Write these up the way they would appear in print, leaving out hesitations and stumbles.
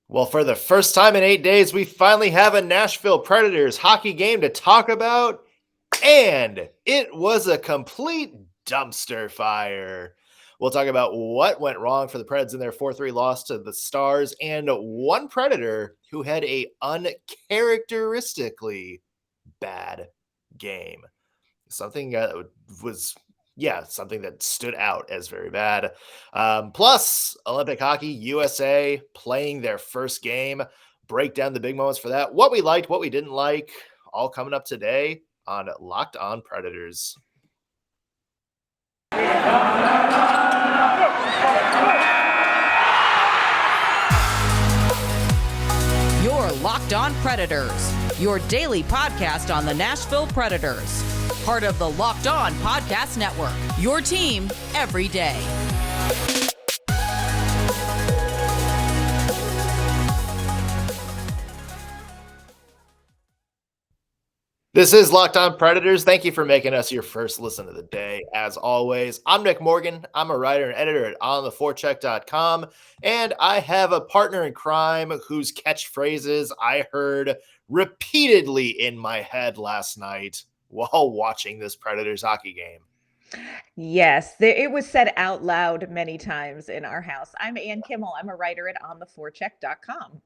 Well, for the first time in 8 days, we finally have a Nashville Predators hockey game to talk about, and it was a complete dumpster fire. We'll talk about what went wrong for the Preds in their 4-3 loss to the Stars, and one Predator who had a uncharacteristically bad game. Something was something that stood out as very bad. Plus, Olympic hockey, USA playing their first game. Break down the big moments for that. What we liked, what we didn't like, all coming up today on Locked On Predators. You're Locked On Predators, your daily podcast on the Nashville Predators. Part of the Locked On Podcast Network, your team every day. This is Locked On Predators. Thank you for making us your first listen of the day. As always, I'm Nick Morgan. I'm a writer and editor at ontheforecheck.com, and I have a partner in crime whose catchphrases I heard repeatedly in my head last night while watching this Predators hockey game. Yes, it was said out loud many times in our house. I'm Ann Kimmel. I'm a writer at ontheforecheck.com.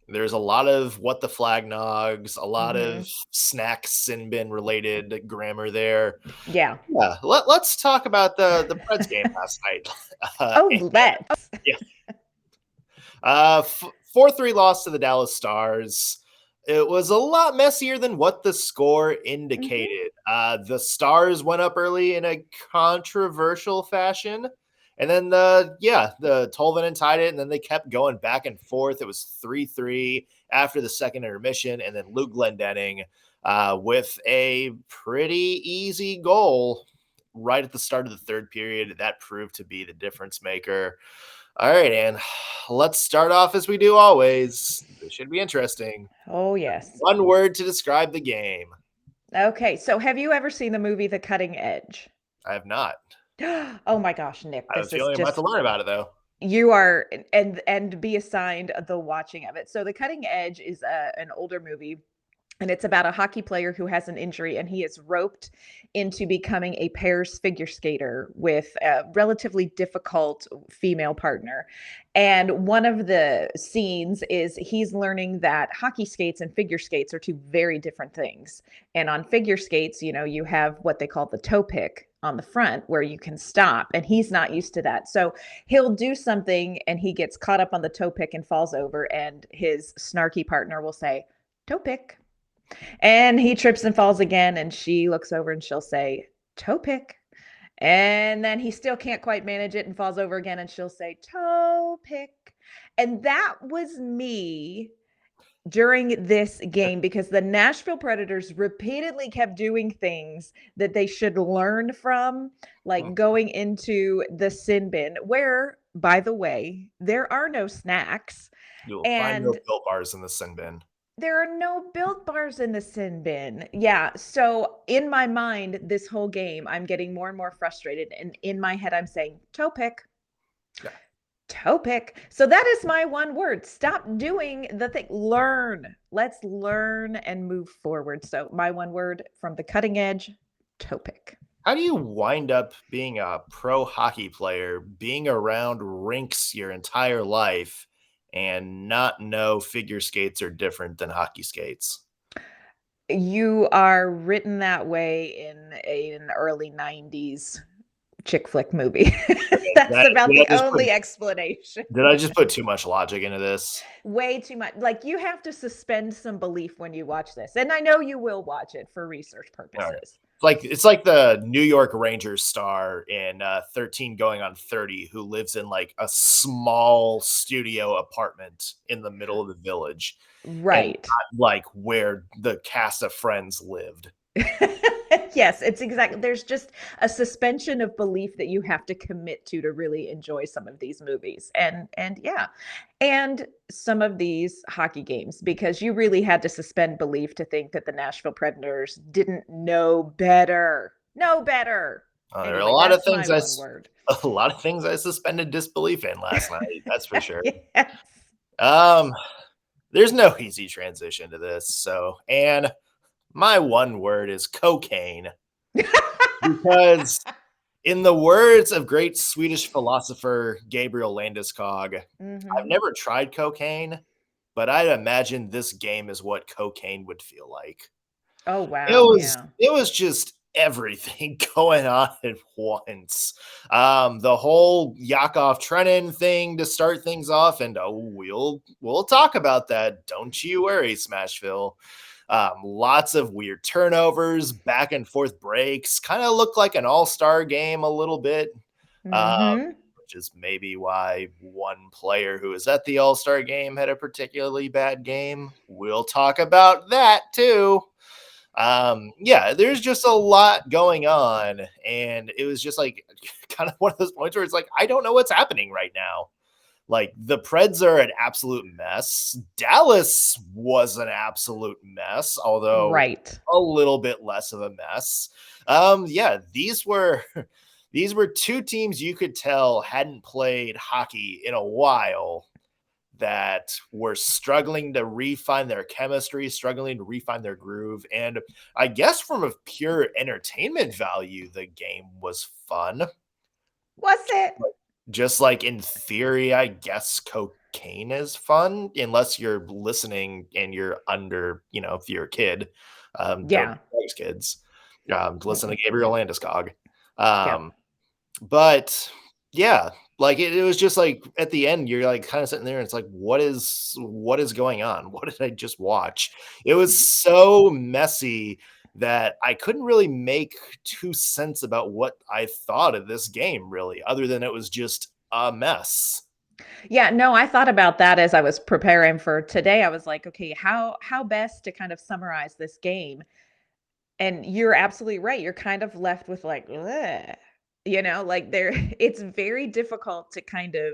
There's a lot of what the flag nogs, a lot of snack sin bin related grammar there. Yeah. Let's talk about the Preds game last night. Let's. Yeah. 4-3 loss to the Dallas Stars. It was a lot messier than what the score indicated. The Stars went up early in a controversial fashion. And then the Tolvanen tied it, and then they kept going back and forth. It was 3-3 after the second intermission, and then Luke Glendening with a pretty easy goal right at the start of the third period. That proved to be the difference maker. All right, Ann, let's start off as we do always. This should be interesting. Oh, yes. One word to describe the game. Okay, so have you ever seen the movie The Cutting Edge? I have not. Oh my gosh, Nick, I have a feeling I'm about to learn about it, though. You are, and be assigned the watching of it. So The Cutting Edge is an older movie, and it's about a hockey player who has an injury, and he is roped into becoming a pairs figure skater with a relatively difficult female partner. And one of the scenes is he's learning that hockey skates and figure skates are two very different things. And on figure skates, you have what they call the toe pick on the front where you can stop, and he's not used to that. So he'll do something and he gets caught up on the toe pick and falls over, and his snarky partner will say, "Toe pick." And he trips and falls again, and she looks over and she'll say, "Toe pick." And then he still can't quite manage it and falls over again, and she'll say, "Toe pick." And that was me during this game, because the Nashville Predators repeatedly kept doing things that they should learn from, like going into the sin bin, where, by the way, there are no snacks. You'll find no Built Bars in the sin bin. There are no Built Bars in the sin bin. Yeah. So in my mind, this whole game, I'm getting more and more frustrated. And in my head, I'm saying, toe pick. Yeah. Toe pick. So that is my one word. Stop doing the thing. Learn. Let's learn and move forward. So my one word from The Cutting Edge, toe pick. How do you wind up being a pro hockey player, being around rinks your entire life, and not know figure skates are different than hockey skates? You are written that way in an early 90s chick flick movie. That's about the only explanation. Did I just put too much logic into this? Way too much. Like, you have to suspend some belief when you watch this. And I know you will watch it for research purposes. It's like the New York Rangers star in 13 Going on 30 who lives in like a small studio apartment in the middle of the village. Right. Like where the cast of Friends lived. Yes, it's exactly. There's just a suspension of belief that you have to commit to really enjoy some of these movies. And some of these hockey games, because you really had to suspend belief to think that the Nashville Predators didn't know better. Know better. There are a lot of things I suspended disbelief in last night. That's for sure. Yes. There's no easy transition to this. So, and my one word is cocaine. Because in the words of great Swedish philosopher Gabriel Landeskog, I've Mhm. never tried cocaine, but I'd imagine this game is what cocaine would feel like. Oh, It wow, was yeah. it was just everything going on at once. The whole Yakov Trenin thing to start things off, and we'll talk about that. Don't you worry, Smashville. Lots of weird turnovers, back and forth breaks. Kind of looked like an all-star game a little bit. Mhm. Which is maybe why one player who was at the all-star game had a particularly bad game. We'll talk about that too. Yeah, there's just a lot going on, and it was just like kind of one of those points where it's like I don't know what's happening right now. Like the Preds are an absolute mess. Dallas was an absolute mess, although Right. a little bit less of a mess. Yeah, these were these were two teams you could tell hadn't played hockey in a while, that were struggling to refine their chemistry, struggling to refine their groove. And I guess from a pure entertainment value, the game was fun. Was it? Just like in theory, I guess cocaine is fun, unless you're listening and you're under, if you're a kid. Don't Yeah. drugs, kids. Listen to Mm-mm. Gabriel Landeskog. Yep. Um, But yeah, like it was just like at the end, you're like kind of sitting there and it's like, what is going on? What did I just watch? It was so messy that I couldn't really make 2 cents about what I thought of this game, really, other than it was just a mess. Yeah, no, I thought about that as I was preparing for today. I was like, okay, how best to kind of summarize this game? And you're absolutely right. You're kind of left with like, "Ugh," like there it's very difficult to kind of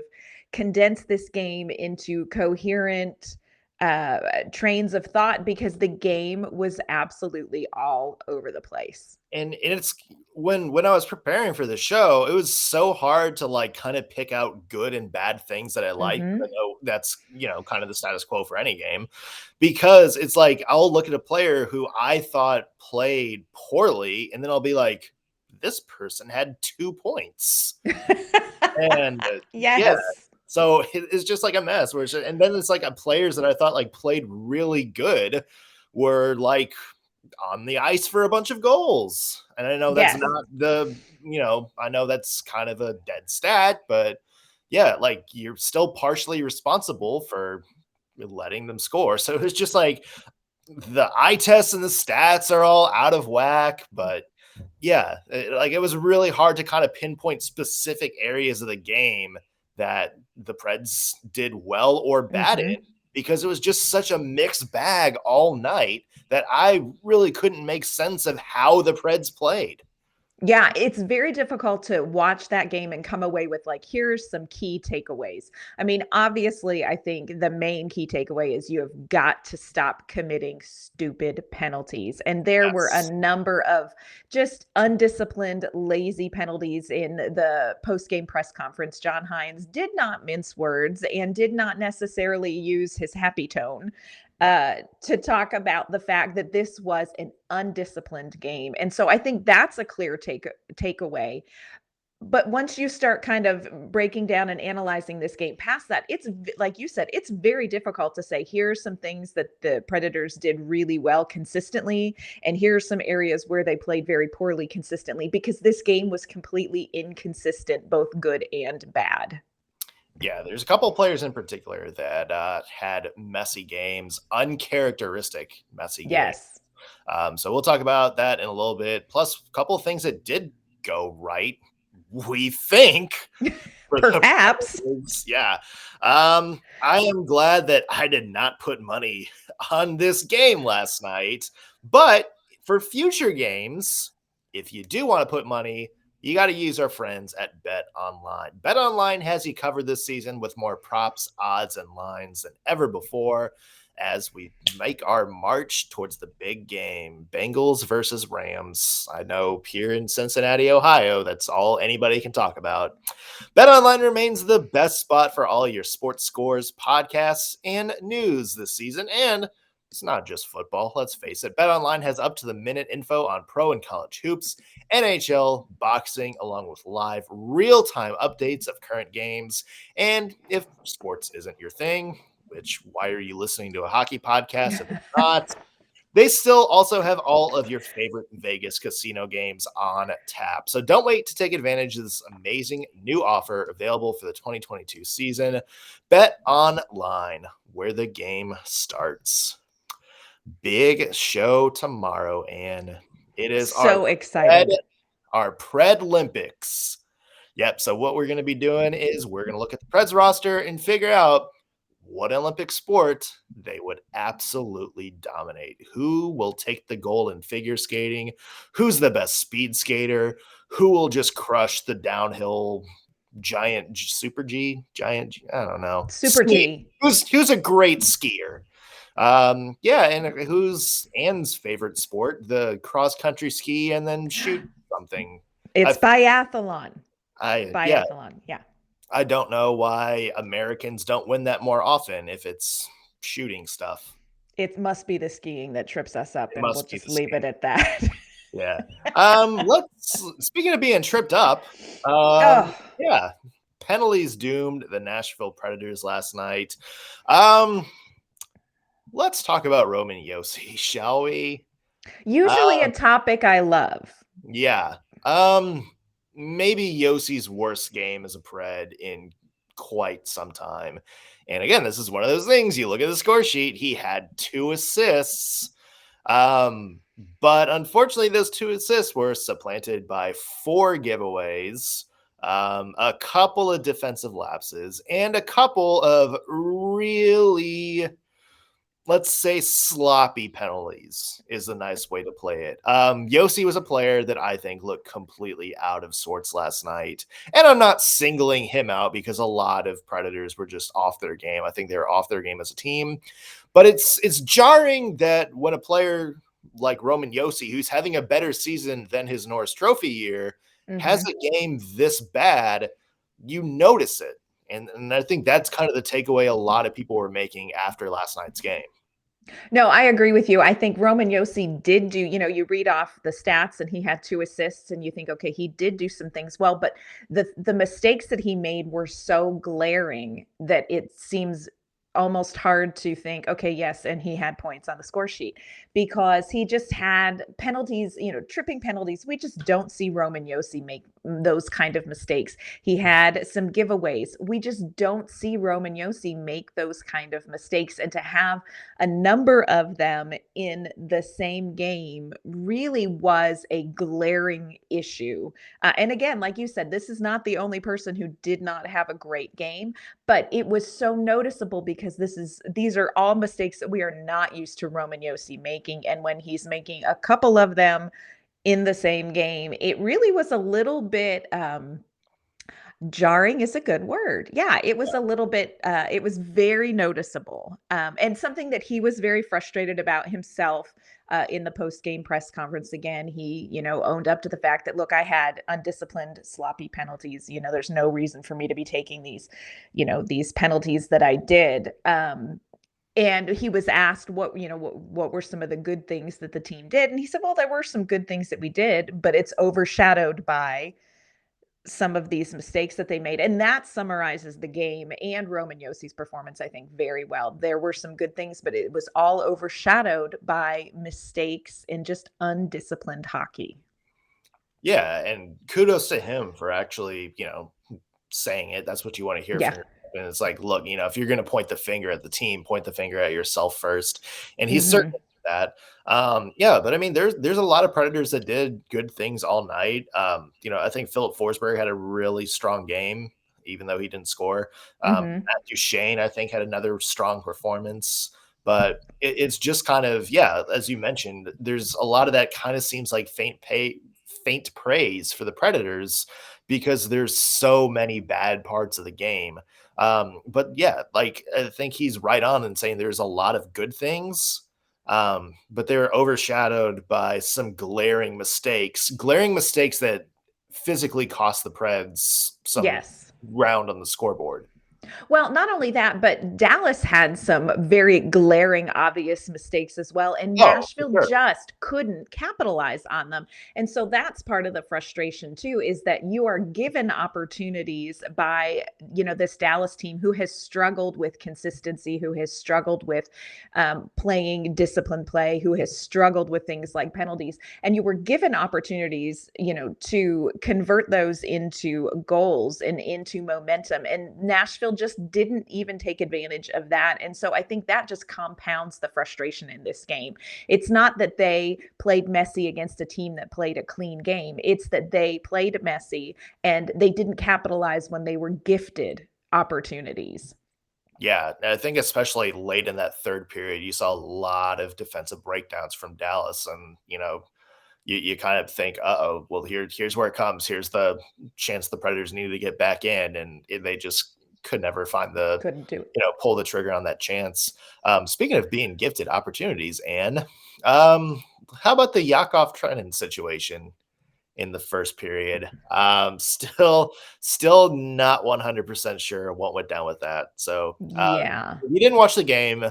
condense this game into coherent uh trains of thought because the game was absolutely all over the place. And it's when I was preparing for the show, it was so hard to like kind of pick out good and bad things that I like, even Mhm. though that's kind of the status quo for any game. Because it's like I'll look at a player who I thought played poorly, and then I'll be like, this person had 2 points. And yeah, Yes. so it's just like a mess. And then it's like players that I thought like played really good were like on the ice for a bunch of goals. And I know that's Yes. not I know that's kind of a dead stat, but yeah, like you're still partially responsible for letting them score. So it's just like the eye tests and the stats are all out of whack, but yeah, like it was really hard to kind of pinpoint specific areas of the game that the Preds did well or bad in, Mhm. because it was just such a mixed bag all night that I really couldn't make sense of how the Preds played. Yeah, it's very difficult to watch that game and come away with like, here's some key takeaways. I mean, obviously, I think the main key takeaway is you have got to stop committing stupid penalties. And there were a Yes. number of just undisciplined, lazy penalties in the post-game press conference. John Hines did not mince words and did not necessarily use his happy tone to talk about the fact that this was an undisciplined game. And so I think that's a clear takeaway. But once you start kind of breaking down and analyzing this game past that, like you said, it's very difficult to say, here's some things that the Predators did really well consistently, and here's some areas where they played very poorly consistently, because this game was completely inconsistent, both good and bad. Yeah, there's a couple of players in particular that had messy games, uncharacteristic messy games. Yes. So we'll talk about that in a little bit. Plus, a couple of things that did go right, we think, for the Perhaps. Predators. Yeah. I am glad that I did not put money on this game last night. But for future games, if you do want to put money, You got to use our friends at Bet Online. Bet Online has you covered this season with more props, odds, and lines than ever before as we make our march towards the big game, Bengals versus Rams. I know here in Cincinnati, Ohio, that's all anybody can talk about. BetOnline remains the best spot for all your sports scores, podcasts, and news this season. And it's not just football, let's face it. BetOnline has up-to-the-minute info on pro and college hoops, NHL, boxing, along with live, real-time updates of current games. And if sports isn't your thing, which why are you listening to a hockey podcast if it's not? They still also have all of your favorite Vegas casino games on tap. So don't wait to take advantage of this amazing new offer available for the 2022 season. Bet online, where the game starts. Big show tomorrow, and it is So excited. our Pred Olympics. Yep. So what we're going to be doing is we're going to look at the Preds roster and figure out what Olympic sport they would absolutely dominate. Who will take the gold in figure skating? Who's the best speed skater? Who will just crush the downhill super G, giant G, I don't know. Super G. Who's a great skier? Yeah, and who's Anne's favorite sport? The cross country ski and then shoot something. It's biathlon. Yeah. Biathlon. Yeah. I don't know why Americans don't win that more often if it's shooting stuff. It must be the skiing that trips us up, and we'll just leave skiing. it at that. Yeah. Speaking of being tripped up, yeah, penalties doomed the Nashville Predators last night. Let's talk about Roman Josi, shall we? Usually a topic I love. Yeah. Maybe Yosi's worst game as a Pred in quite some time. And again, this is one of those things. You look at the score sheet, he had 2 assists. But unfortunately, those 2 assists were supplanted by 4 giveaways, a couple of defensive lapses, and a couple of really, let's say, sloppy penalties is a nice way to play it. Josi was a player that I think looked completely out of sorts last night. And I'm not singling him out because a lot of Predators were just off their game. I think they were off their game as a team. But it's jarring that when a player like Roman Josi, who's having a better season than his Norris Trophy year, has a game this bad, you notice it. And I think that's kind of the takeaway a lot of people were making after last night's game. No, I agree with you. I think Roman Josi did do, you read off the stats and he had 2 assists and you think, okay, he did do some things well, but the mistakes that he made were so glaring that it seems almost hard to think, okay, yes, and he had points on the score sheet because he just had penalties, tripping penalties. We just don't see Roman Josi make those kind of mistakes. He had some giveaways. We just don't see Roman Josi make those kind of mistakes. And to have a number of them in the same game really was a glaring issue. And again, like you said, this is not the only person who did not have a great game, but it was so noticeable because these are all mistakes that we are not used to Roman Josi making. And when he's making a couple of them in the same game, it really was a little bit jarring is a good word. Yeah, it was a little bit, it was very noticeable. And something that he was very frustrated about himself in the post-game press conference. Again, he, owned up to the fact that, look, I had undisciplined, sloppy penalties. There's no reason for me to be taking these, these penalties that I did. And he was asked what were some of the good things that the team did. And he said, well, there were some good things that we did, but it's overshadowed by some of these mistakes that they made. And that summarizes the game and Roman Josi's performance, I think, very well. There were some good things, but it was all overshadowed by mistakes in just undisciplined hockey. Yeah, and kudos to him for actually, saying it. That's what you want to hear from your and it's like, look, if you're going to point the finger at the team, point the finger at yourself first. And he's certainly that. Yeah, but I mean, there's a lot of Predators that did good things all night. I think Philip Forsberg had a really strong game, even though he didn't score. Matthew Shane, I think, had another strong performance. But it's just kind of, as you mentioned, there's a lot of that kind of seems like faint praise for the Predators because there's so many bad parts of the game. But yeah, like I think he's right on in saying there's a lot of good things, but they're overshadowed by some glaring mistakes that physically cost the Preds some Yes. ground on the scoreboard. Well, not only that, but Dallas had some very glaring, obvious mistakes as well, and Oh, for Nashville sure. just couldn't capitalize on them. And so that's part of the frustration too, is that you are given opportunities by, this Dallas team who has struggled with consistency, who has struggled with playing disciplined play, who has struggled with things like penalties, and you were given opportunities, to convert those into goals and into momentum. And Nashville just didn't even take advantage of that. And so I think that just compounds the frustration in this game. It's not that they played messy against a team that played a clean game. It's that they played messy and they didn't capitalize when they were gifted opportunities. Yeah, I think especially late in that third period, you saw a lot of defensive breakdowns from Dallas, and you kind of think, uh-oh, well, here's where it comes. Here's the chance the Predators needed to get back in, and they just could never find the, Couldn't do it. pull the trigger on that chance. Speaking of being gifted opportunities, Anne, how about the Yakov Trenin situation in the first period? Still not 100% sure what went down with that. So Yeah. if you didn't watch the game,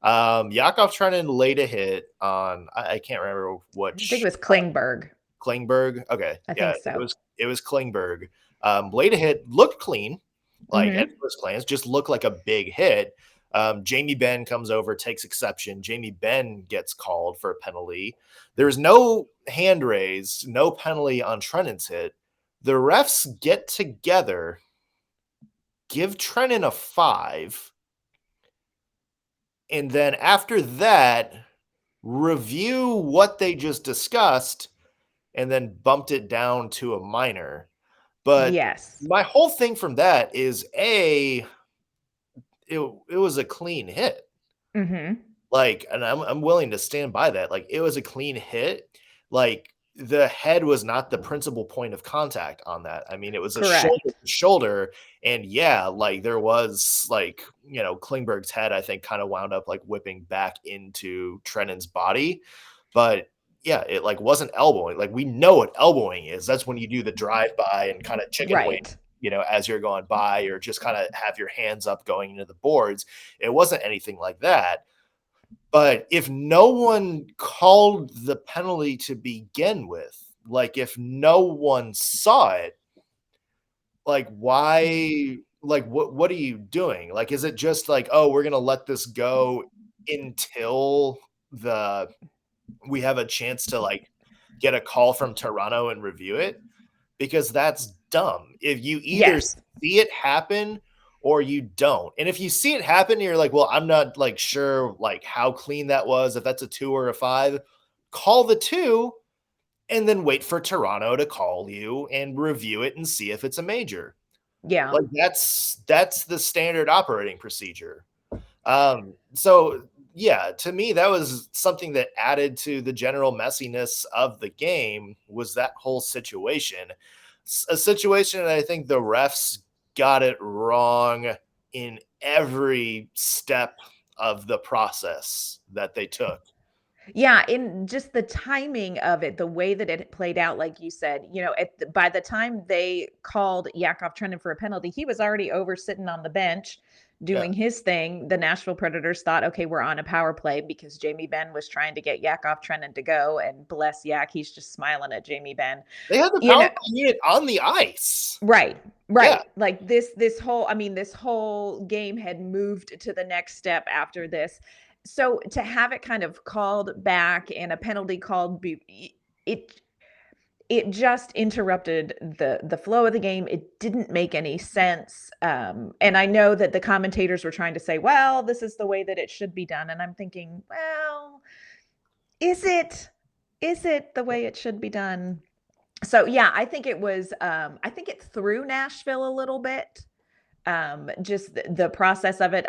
Yakov Trenin laid a hit on I can't remember I think it which was Klingberg. Klingberg. Okay, I yeah, think so. it was Klingberg. Laid a hit, looked clean, like at Hmm. first glance, just looked like a big hit. Jamie Benn comes over, takes exception. Jamie Benn gets called for a penalty. There's no hand raised, no penalty on Trenin's hit. The refs get together, give Trenin a 5, and then after that, review what they just discussed and then bumped it down to a minor. But Yes. my whole thing from that is it was a clean hit. Hmm. Like, and I'm willing to stand by that. Like, it was a clean hit. Like, the head was not the principal point of contact on that. I mean, it was a shoulder Correct. to shoulder, and yeah, like there was like Klingberg's head. I think kind of wound up like whipping back into Trenin's body, but yeah, it like wasn't elbowing. Like we know what elbowing is. That's when you do the drive by and kind of chicken wing, Right. as you're going by, or just kind of have your hands up going into the boards. It wasn't anything like that. But if no one called the penalty to begin with, like if no one saw it, like why, like what are you doing? Like is it just like, oh, we're going to let this go until the we have a chance to like get a call from Toronto and review it? Because that's dumb. If you either Yes. see it happen or you don't. And if you see it happen, you're like, well, I'm not like sure like how clean that was, if that's a 2 or a 5, call the 2 and then wait for Toronto to call you and review it and see if it's a major. Yeah. Like that's the standard operating procedure. So yeah, to me, that was something that added to the general messiness of the game was that whole situation. A situation that I think the refs got it wrong in every step of the process that they took. Yeah, in just the timing of it, the way that it played out, like you said, by the time they called Yakov Trenin for a penalty, he was already over sitting on the bench Yeah. doing his thing. The Nashville Predators thought, okay, we're on a power play because Jamie Benn was trying to get Yakov Trenin to go, and bless Yak, he's just smiling at Jamie Benn. They had the You power know, play unit on the ice. right, Yeah. right. Like this whole, I mean, this whole game had moved to the next step after this. So to have it kind of called back and a penalty called, it it just interrupted the flow of the game. It didn't make any sense. And I know that the commentators were trying to say, well, this is the way that it should be done. And I'm thinking, well, is it? Is it the way it should be done? So yeah, I think it was I think it threw Nashville a little bit. Just the process of it.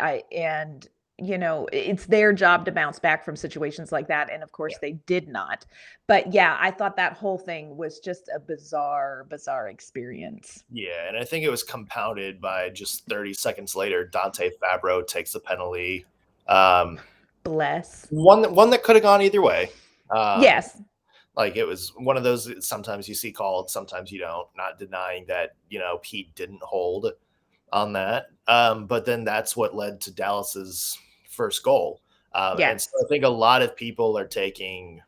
it's their job to bounce back from situations like that. And of course, they did not. But yeah, I thought that whole thing was just a bizarre, bizarre experience. Yeah, and I think it was compounded by just 30 seconds later, Dante Fabro takes the penalty. Um, Bless. one that could have gone either way. Yes. Like it was one of those that sometimes you see called, sometimes you don't. Not denying that Pete didn't hold on that, but then that's what led to Dallas's first goal. And so Yes. I think a lot of people are taking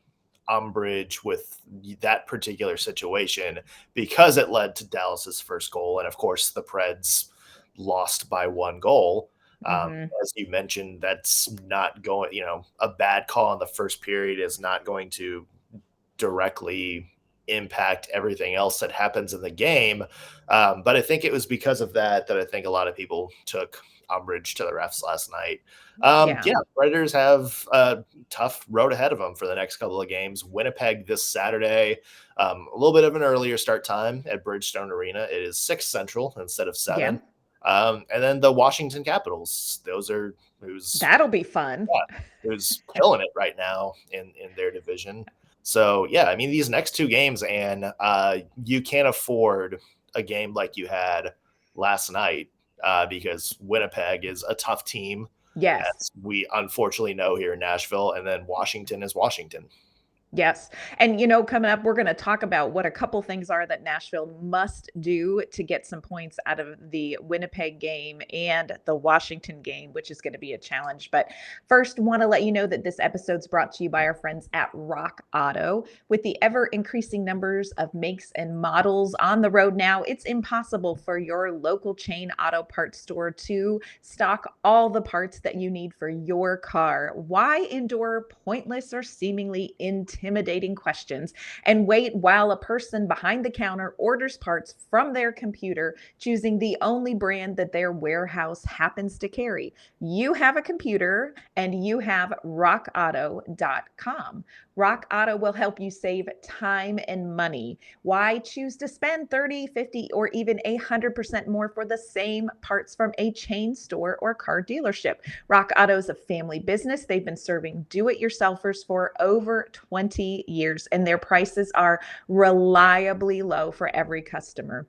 umbrage with that particular situation because it led to Dallas's first goal, and of course the Preds lost by one goal. Hmm. As you mentioned, that's not going. A bad call in the first period is not going to directly impact everything else that happens in the game. But I think it was because of that I think a lot of people took umbrage to the refs last night. Yeah. Yeah, Predators have a tough road ahead of them for the next couple of games. Winnipeg this Saturday, a little bit of an earlier start time at Bridgestone Arena. It is 6 Central instead of Yeah. 7. And then the Washington Capitals. Those are who's That'll be fun. who's killing it right now in their division. So yeah, I mean these next 2 games, and you can't afford a game like you had last night because Winnipeg is a tough team, Yes. as we unfortunately know here in Nashville, and then Washington is Washington. Yes. And, coming up, we're going to talk about what a couple things are that Nashville must do to get some points out of the Winnipeg game and the Washington game, which is going to be a challenge. But first, want to let you know that this episode's brought to you by our friends at Rock Auto. With the ever increasing numbers of makes and models on the road now, it's impossible for your local chain auto parts store to stock all the parts that you need for your car. Why endure pointless or seemingly intimidating questions and wait while a person behind the counter orders parts from their computer, choosing the only brand that their warehouse happens to carry? You have a computer and you have rockauto.com. Rock Auto will help you save time and money. Why choose to spend 30, 50, or even 100% more for the same parts from a chain store or car dealership? Rock Auto is a family business. They've been serving do-it-yourselfers for over 20 years, and their prices are reliably low for every customer.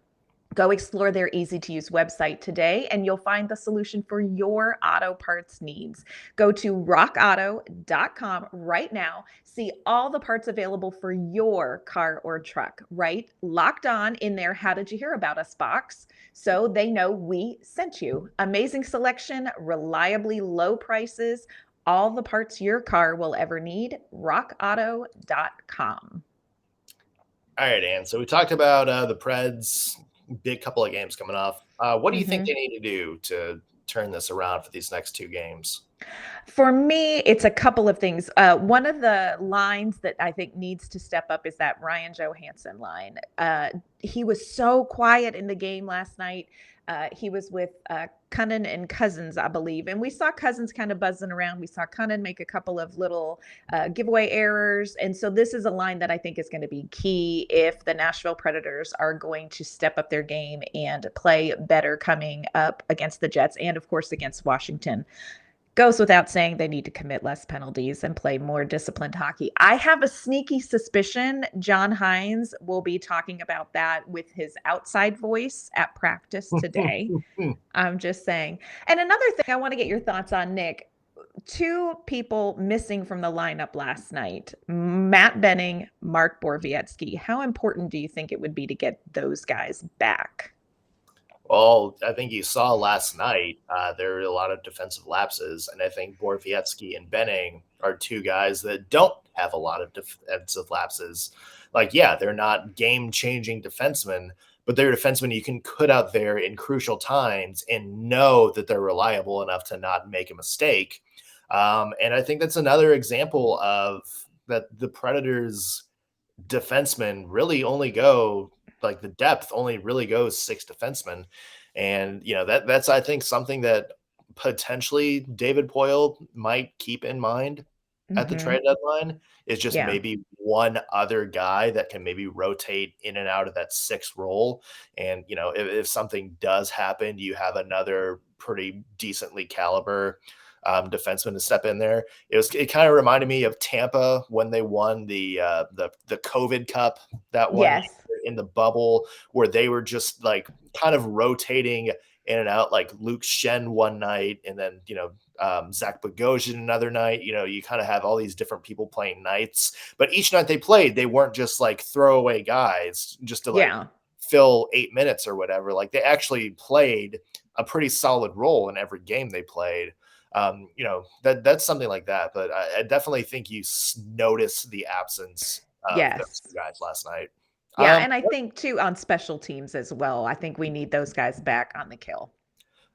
Go explore their easy-to-use website today, and you'll find the solution for your auto parts needs. Go to rockauto.com right now. See all the parts available for your car or truck. Write "Locked On" in their "How Did You Hear About Us" box so they know we sent you. Amazing selection, reliably low prices, all the parts your car will ever need. rockauto.com. All right, Ann. So we talked about the Preds, big couple of games coming off. What do you think they need to do to turn this around for these next 2 games? For me, it's a couple of things. One of the lines that I think needs to step up is that Ryan Johansson line. He was so quiet in the game last night. He was with Cunnin and Cousins, I believe. And we saw Cousins kind of buzzing around. We saw Cunnin make a couple of little giveaway errors. And so this is a line that I think is going to be key if the Nashville Predators are going to step up their game and play better coming up against the Jets and, of course, against Washington. Goes without saying they need to commit less penalties and play more disciplined hockey. I have a sneaky suspicion John Hines will be talking about that with his outside voice at practice today. I'm just saying. And another thing I want to get your thoughts on, Nick. 2 people missing from the lineup last night, Matt Benning, Mark Borowiecki. How important do you think it would be to get those guys back? Well, I think you saw last night there were a lot of defensive lapses, and I think Borowiecki and Benning are 2 guys that don't have a lot of defensive lapses. Like, yeah, they're not game-changing defensemen, but they're defensemen you can put out there in crucial times and know that they're reliable enough to not make a mistake. And I think that's another example of that the Predators defensemen really only go like the depth only really goes 6 defensemen. And that's I think something that potentially David Poyle might keep in mind at the Mhm. trade deadline is just Yeah. maybe one other guy that can maybe rotate in and out of that 6th role. And if something does happen, you have another pretty decently caliber defenseman to step in there. It kind of reminded me of Tampa when they won the COVID Cup that one Yes. year in the bubble, where they were just like kind of rotating in and out, like Luke Shen one night, and then Zach Bogosian another night. You kind of have all these different people playing nights, but each night they played, they weren't just like throwaway guys just to like Yeah. fill 8 minutes or whatever. Like they actually played a pretty solid role in every game they played. That's something like that. But I definitely think you notice the absence of those Yes. two guys last night. Yeah, and I think too on special teams as well. I think we need those guys back on the kill.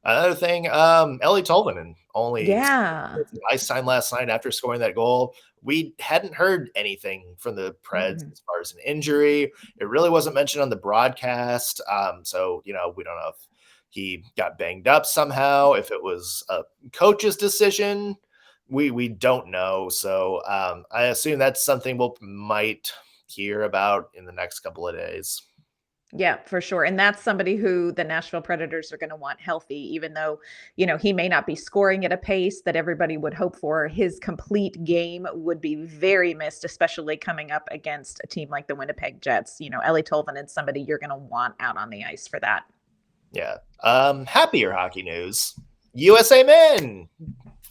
Another thing, Ellie Tolvanen only Yeah. ice time last night after scoring that goal. We hadn't heard anything from the Preds Mhm. as far as an injury. It really wasn't mentioned on the broadcast. So we don't know if he got banged up somehow, if it was a coach's decision. We don't know. So I assume that's something we'll might hear about in the next couple of days. Yeah, for sure. And that's somebody who the Nashville Predators are going to want healthy, even though, he may not be scoring at a pace that everybody would hope for. His complete game would be very missed, especially coming up against a team like the Winnipeg Jets. Ellie Tolvanen is somebody you're going to want out on the ice for that. Yeah. Happier hockey news. USA men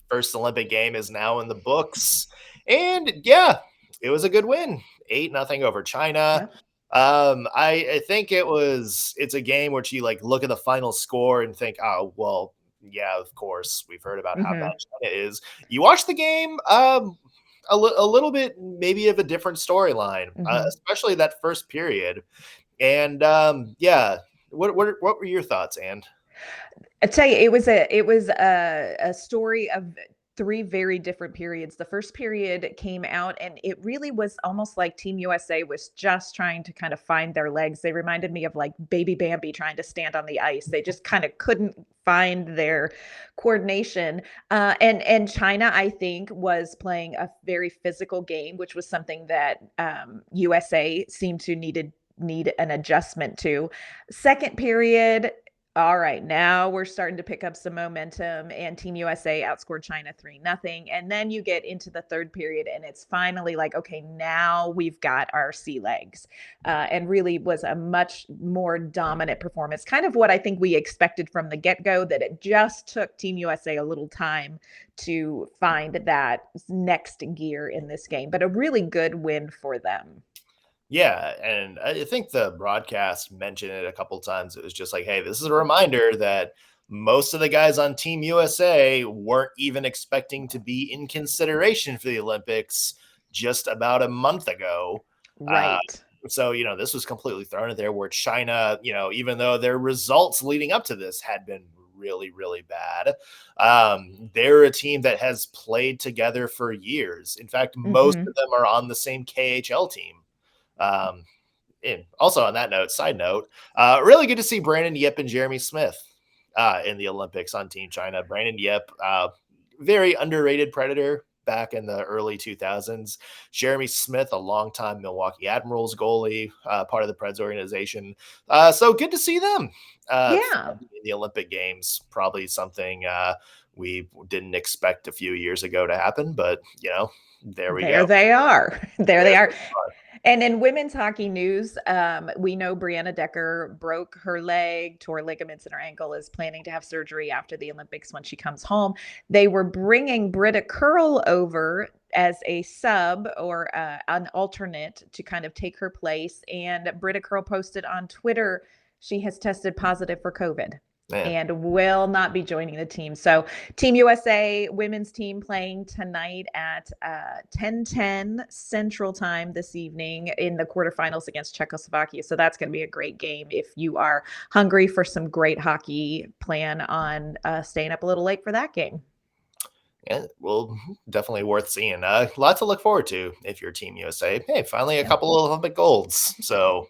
first Olympic game is now in the books. And yeah, it was a good win. 8-0 over China. Yeah. I think it's a game where you like look at the final score and think, oh, well, yeah, of course, we've heard about how bad China is. You watch the game, a little bit maybe of a different storyline, especially that first period. And yeah, what were your thoughts, Ann? I tell you, it was a story of three very different periods. The first period came out, and it really was almost like Team USA was just trying to kind of find their legs. They reminded me of like baby Bambi trying to stand on the ice. They just kind of couldn't find their coordination. And China, I think, was playing a very physical game, which was something that USA seemed to need an adjustment to. Second period, all right, now we're starting to pick up some momentum, and Team USA outscored China 3-0. And then you get into the third period, and it's finally like, okay, now we've got our sea legs. And really was a much more dominant performance. Kind of what I think we expected from the get-go, that it just took Team USA a little time to find that next gear in this game, but a really good win for them. Yeah, and I think the broadcast mentioned it a couple times. It was just like, hey, this is a reminder that most of the guys on Team USA weren't even expecting to be in consideration for the Olympics just about a month ago. Uh, Right. so, this was completely thrown in there where China, even though their results leading up to this had been really, really bad, they're a team that has played together for years. In fact, most of them are on the same KHL team. And also on that note, side note, really good to see Brandon Yip and Jeremy Smith in the Olympics on Team China. Brandon Yip, very underrated Predator back in the early 2000s. Jeremy Smith, a longtime Milwaukee Admirals goalie, part of the Preds organization. So good to see them Yeah. in the Olympic Games. Probably something we didn't expect a few years ago to happen, but there we There go. they are. There they There are. they are. And in women's hockey news, we know Brianna Decker broke her leg, tore ligaments in her ankle, is planning to have surgery after the Olympics when she comes home. They were bringing Britta Curl over as a sub or an alternate to kind of take her place. And Britta Curl posted on Twitter she has tested positive for COVID. Man. And will not be joining the team. So Team USA women's team playing tonight at 10:10 Central Time this evening in the quarterfinals against Czechoslovakia. So that's going to be a great game. If you are hungry for some great hockey, plan on staying up a little late for that game. Yeah, well, definitely worth seeing. A lot to look forward to if you're Team USA. Hey, finally a couple of Olympic golds. So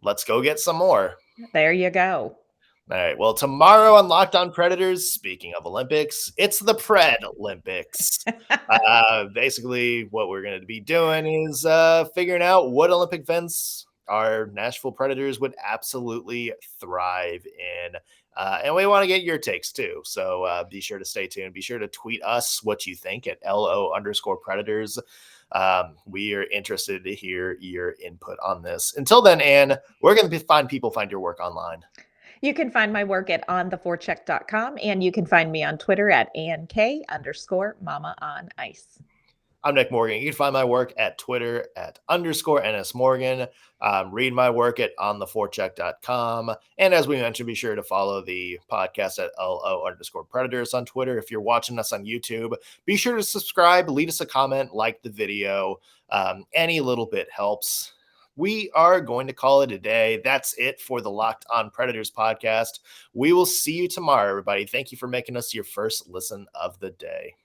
let's go get some more. There you go. All right. Well, tomorrow on Locked On Predators, speaking of Olympics, it's the Pred Olympics. Basically, what we're going to be doing is figuring out what Olympic events our Nashville Predators would absolutely thrive in. And we want to get your takes too. So be sure to stay tuned. Be sure to tweet us what you think at LO_Predators. We are interested to hear your input on this. Until then, Anne, where can find your work online? You can find my work at ontheforecheck.com, and you can find me on Twitter at AnnK_Mama on Ice. I'm Nick Morgan. You can find my work at Twitter at _NSMorgan. Read my work at ontheforecheck.com. And as we mentioned, be sure to follow the podcast at LO_Predators on Twitter. If you're watching us on YouTube, be sure to subscribe, leave us a comment, like the video. Any little bit helps. We are going to call it a day. That's it for the Locked On Predators podcast. We will see you tomorrow, everybody. Thank you for making us your first listen of the day.